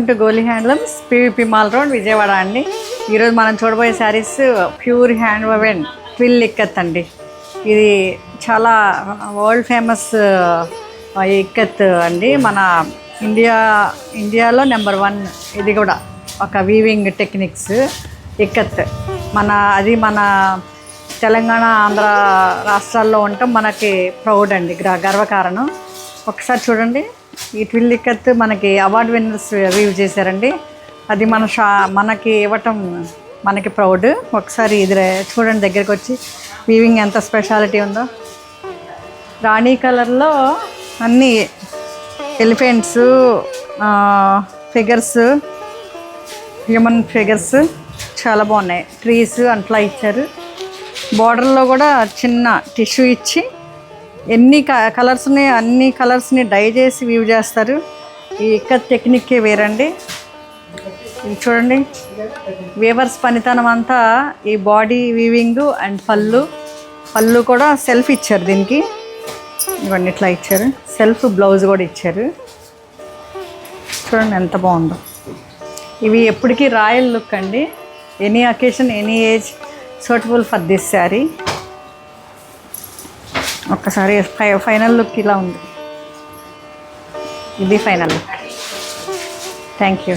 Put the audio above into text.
To Goli handlooms PVP mall road Vijayawada అండి. ఈరోజు మనం చూడబోయే sarees pure hand woven twill ikat అండి. ఇది చాలా వరల్డ్ ఫేమస్ ఇక్కత్ అండి. మన ఇండియాలో నెంబర్ 1 ఇది కూడా ఒక వీవింగ్ టెక్నిక్స్ ఇక్కత్. మన తెలంగాణ ఆంధ్ర రాష్ట్రాల్లో ఉండటం మనకి ప్రౌడ్ అండి, గర్వకారణం. ఒకసారి చూడండి, ఈ ట్విల్ ఇక్కత్ మనకి అవార్డు విన్నర్స్ వీవ్ చేశారండి. అది మనకి ఇవ్వటం మనకి ప్రౌడ్. ఒకసారి ఇది చూడండి, దగ్గరికి వచ్చి వీవింగ్ ఎంత స్పెషాలిటీ ఉందో. రాణి కలర్లో అన్నీ ఎలిఫెంట్స్, ఫిగర్స్, హ్యూమన్ ఫిగర్స్ చాలా బాగున్నాయి. ట్రీస్ అట్లా ఇచ్చారు. బార్డర్లో కూడా చిన్న టిష్యూ ఇచ్చి ఎన్ని కలర్స్ ఉన్నాయి అన్ని కలర్స్ని డై చేసి వీవ్ చేస్తారు. ఈ ఇక్కత్ టెక్నిక్కే వేరండి. ఇది చూడండి, వీవర్స్ పనితనం అంతా ఈ బాడీ వీవింగ్ అండ్ పళ్ళు కూడా సెల్ఫ్ ఇచ్చారు. దీనికి ఇవన్నీ ఇట్లా ఇచ్చారు. సెల్ఫ్ బ్లౌజ్ కూడా ఇచ్చారు. చూడండి ఎంత బాగుందో. ఇవి ఎప్పటికీ రాయల్ లుక్ అండి. Any occasion, any age suitable for this sari. ఒక్కసారి ఫైనల్ లుక్ ఇలా ఉంది. ఇది ఫైనల్ లుక్. Thank you.